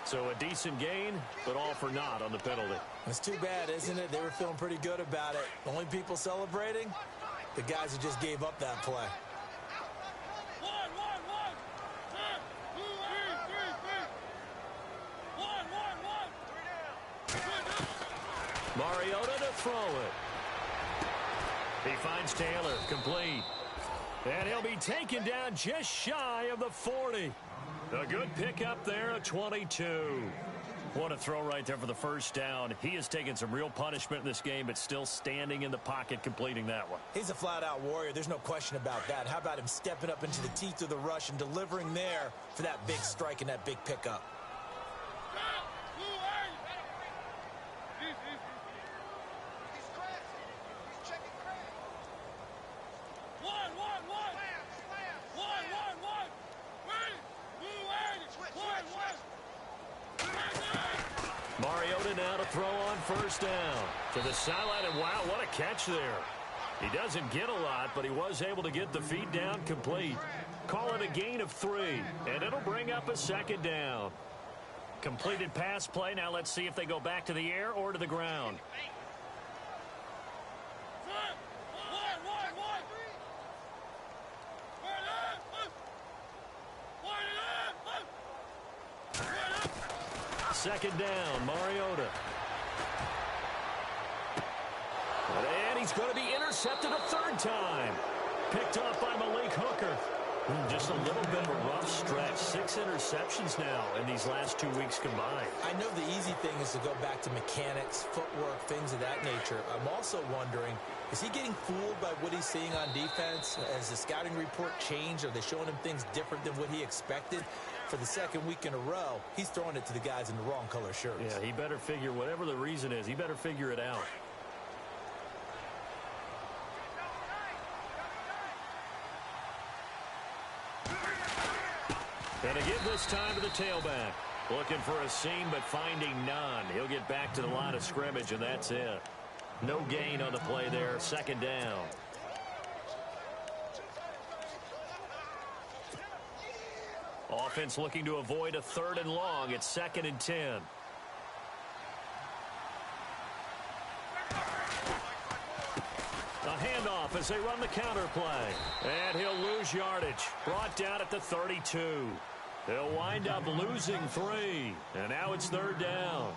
So a decent gain, but all for naught on the penalty. It's too bad, isn't it? They were feeling pretty good about it. The only people celebrating, the guys who just gave up that play. Mariota to throw it. He finds Taylor, complete. And he'll be taken down just shy of the 40. A good pickup there, a 22. What a throw right there for the first down. He has taken some real punishment in this game, but still standing in the pocket, completing that one. He's a flat-out warrior. There's no question about that. How about him stepping up into the teeth of the rush and delivering there for that big strike and that big pickup? Mariota now to throw on first down. To the sideline, and wow, what a catch there. He doesn't get a lot, but he was able to get the feet down complete. Call it a gain of 3, and it'll bring up a second down. Completed pass play. Now let's see if they go back to the air or to the ground. Second down, Mariota. And he's going to be intercepted a third time. Picked up by Malik Hooker. Just a little bit of a rough stretch. 6 interceptions now in these last 2 weeks combined. I know the easy thing is to go back to mechanics, footwork, things of that nature. I'm also wondering, is he getting fooled by what he's seeing on defense? Has the scouting report changed? Are they showing him things different than what he expected? For the second week in a row, he's throwing it to the guys in the wrong color shirts. Yeah, he better figure, whatever the reason is, he better figure it out. And to give this time to the tailback. Looking for a seam, but finding none. He'll get back to the line of scrimmage, and that's it. No gain on the play there. Second down. Offense looking to avoid a 3rd and long. It's 2nd and 10. A handoff as they run the counter play. And he'll lose yardage. Brought down at the 32. They'll wind up losing 3. And now it's 3rd down.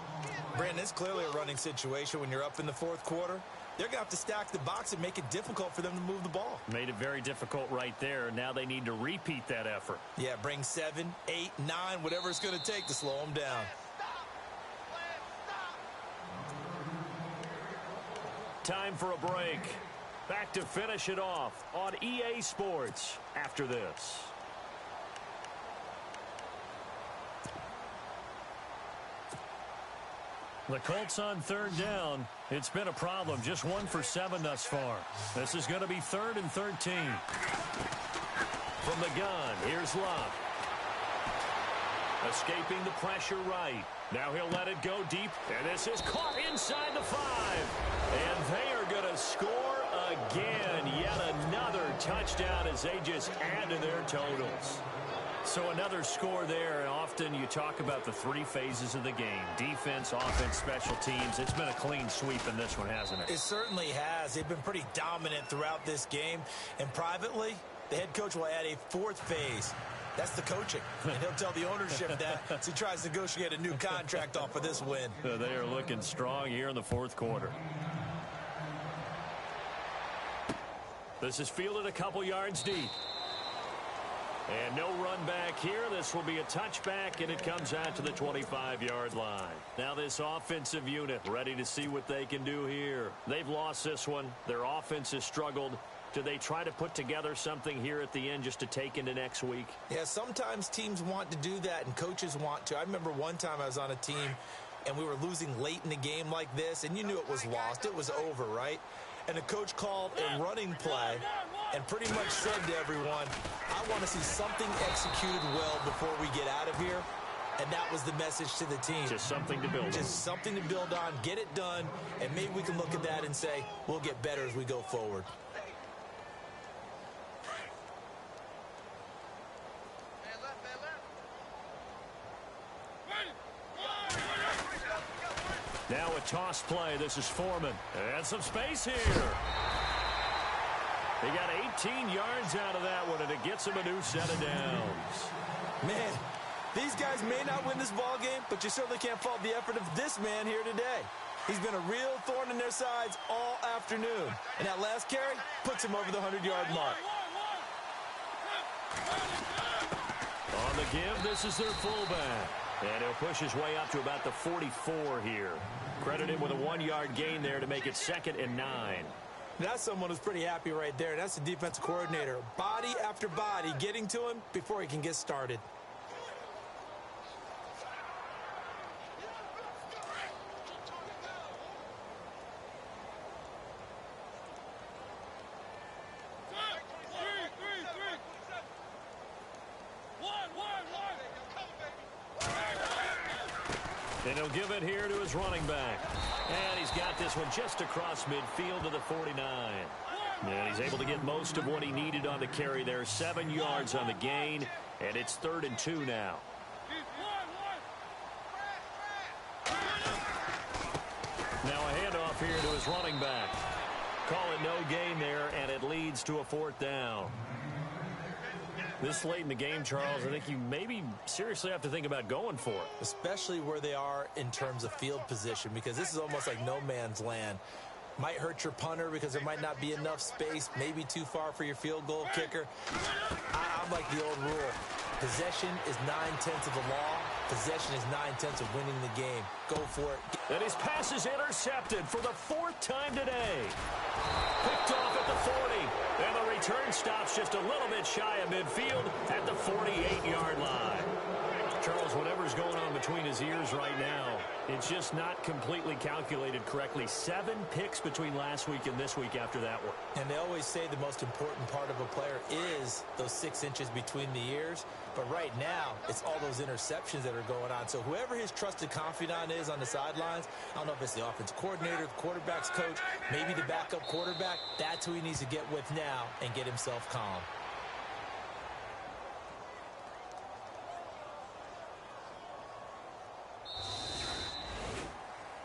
Brandon, it's clearly a running situation when you're up in the 4th quarter. They're going to have to stack the box and make it difficult for them to move the ball. Made it very difficult right there. Now they need to repeat that effort. Yeah, bring 7, 8, 9, whatever it's going to take to slow them down. Time for a break. Back to finish it off on EA Sports after this. The Colts on 3rd down. It's been a problem. Just 1 for 7 thus far. This is going to be 3rd and 13. From the gun, here's Love. Escaping the pressure right. Now he'll let it go deep. And this is caught inside the 5. And they are going to score again. Yet another touchdown as they just add to their totals. So another score there. Often you talk about the 3 phases of the game. Defense, offense, special teams. It's been a clean sweep in this one, hasn't it? It certainly has. They've been pretty dominant throughout this game. And privately, the head coach will add a 4th phase. That's the coaching. And he'll tell the ownership that as he tries to negotiate a new contract off of this win. They are looking strong here in the 4th quarter. This is fielded a couple yards deep. And no run back here. This will be a touchback, and it comes out to the 25-yard line. Now this offensive unit ready to see what they can do here. They've lost this one. Their offense has struggled. Do they try to put together something here at the end just to take into next week? Yeah, sometimes teams want to do that, and coaches want to. I remember one time I was on a team, and we were losing late in the game like this, and you knew it was lost. It was over, right? And the coach called a running play and pretty much said to everyone, I want to see something executed well before we get out of here. And that was the message to the team. Just something to build on. Just something to build on, get it done, and maybe we can look at that and say, we'll get better as we go forward. Now a toss play. This is Foreman. And some space here. He got 18 yards out of that one, and it gets him a new set of downs. Man, these guys may not win this ball game, but you certainly can't fault the effort of this man here today. He's been a real thorn in their sides all afternoon. And that last carry puts him over the 100-yard mark. On the give, this is their fullback. And he'll push his way up to about the 44 here. Credit him with a 1-yard gain there to make it 2nd and 9. That's someone who's pretty happy right there. That's the defensive coordinator. Body after body getting to him before he can get started. And he'll give it here to his running back. And he's got this one just across midfield to the 49. And he's able to get most of what he needed on the carry there. 7 yards on the gain. And it's 3rd and 2 now. Cardinals running back. Call it no gain there, and it leads to a 4th down. This late in the game, Charles, I think you maybe seriously have to think about going for it. Especially where they are in terms of field position, because this is almost like no man's land. Might hurt your punter because there might not be enough space, maybe too far for your field goal kicker. I'm like the old rule. Possession is 9/10 of the law. Possession is 9/10 of winning the game. Go for it. And his pass is intercepted for the 4th time today. Picked off at the 40. And the return stops just a little bit shy of midfield at the 48-yard line. Charles, whatever's going on between his ears right now, it's just not completely calculated correctly. 7 picks between last week and this week after that one. And they always say the most important part of a player is those 6 inches between the ears. But right now, it's all those interceptions that are going on. So whoever his trusted confidant is on the sidelines, I don't know if it's the offense coordinator, the quarterback's coach, maybe the backup quarterback, that's who he needs to get with now and get himself calm.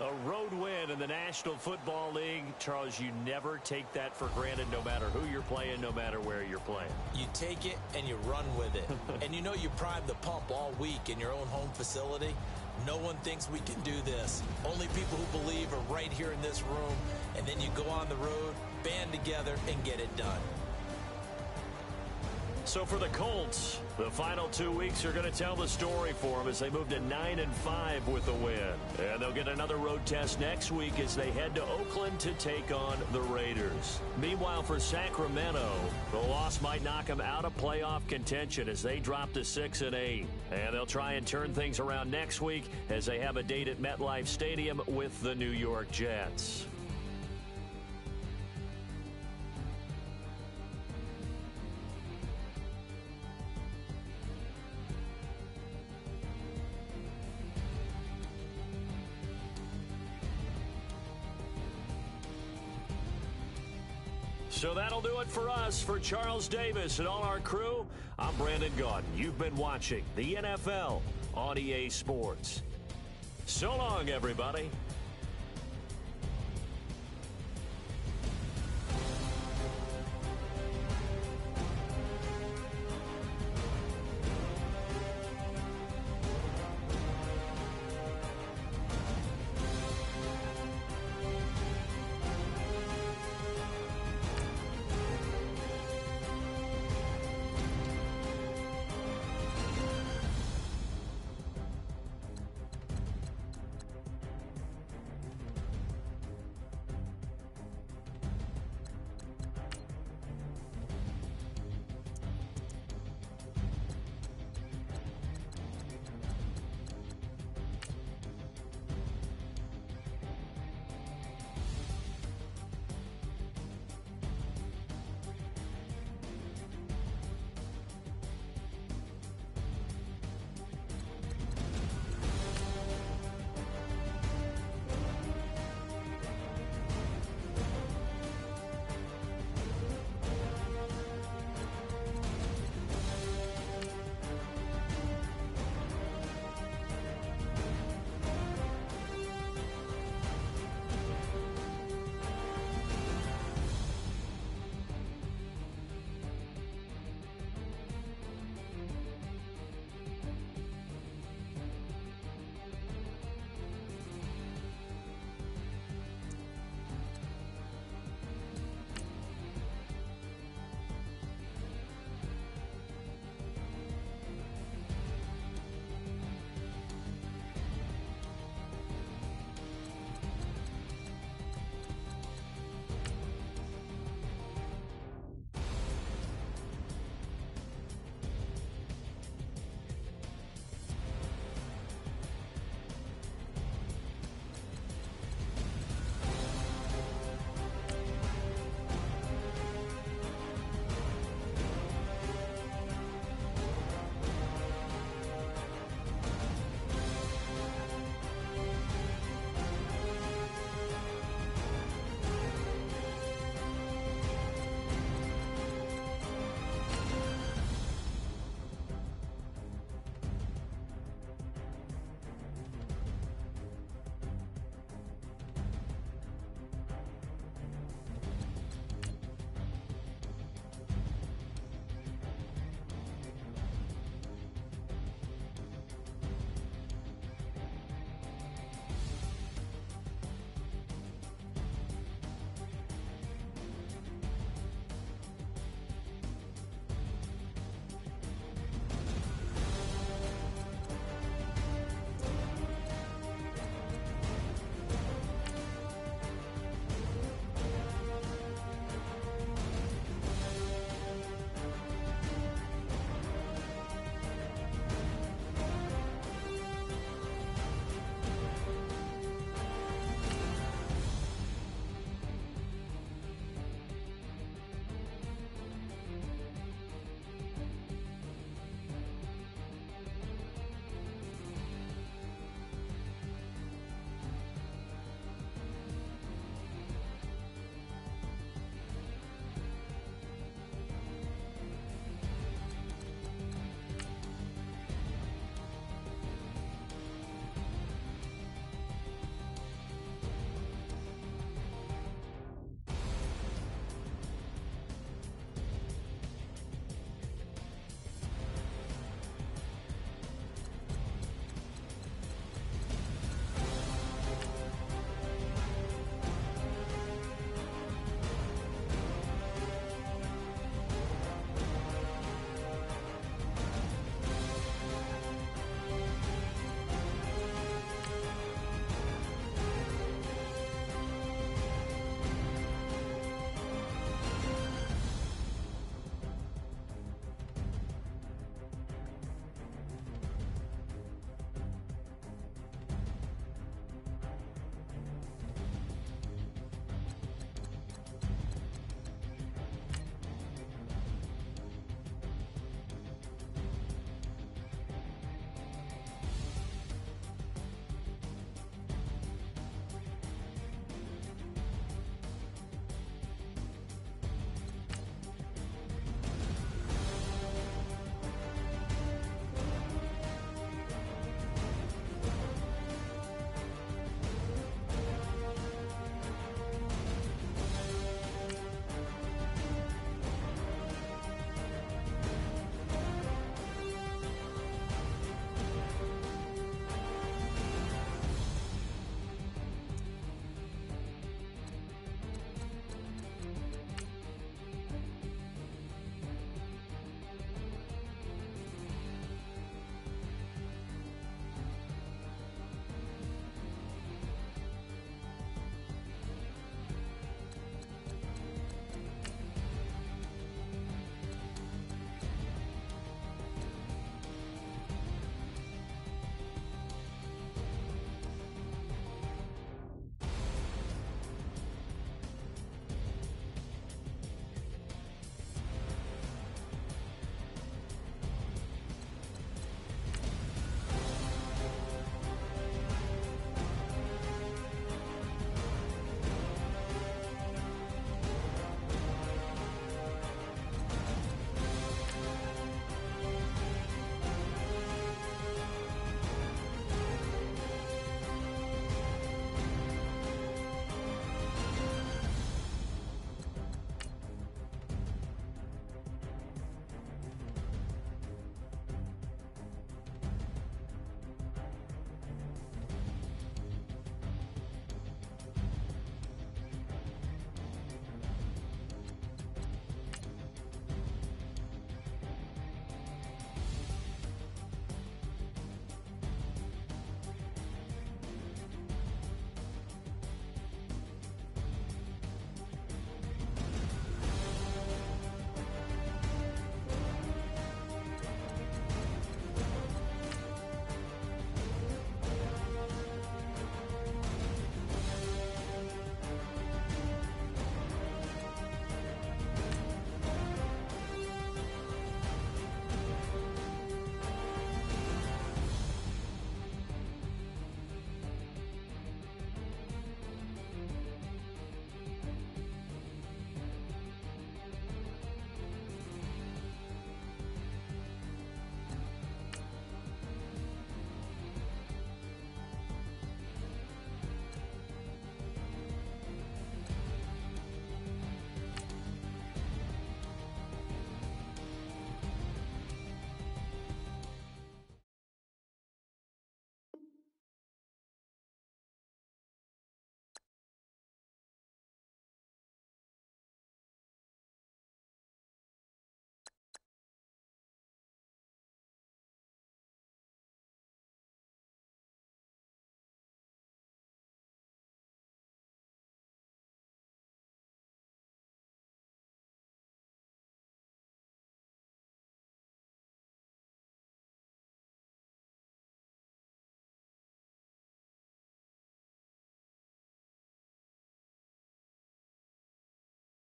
A road win in the National Football League. Charles, you never take that for granted no matter who you're playing, no matter where you're playing. You take it and you run with it. And you know you primed the pump all week in your own home facility. No one thinks we can do this. Only people who believe are right here in this room. And then you go on the road, band together, and get it done. So for the Colts, the final 2 weeks are going to tell the story for them as they move to 9-5 with a win. And they'll get another road test next week as they head to Oakland to take on the Raiders. Meanwhile, for Sacramento, the loss might knock them out of playoff contention as they drop to 6-8. And they'll try and turn things around next week as they have a date at MetLife Stadium with the New York Jets. So that'll do it for us. For Charles Davis and all our crew, I'm Brandon Gaudin. You've been watching the NFL on EA Sports. So long, everybody.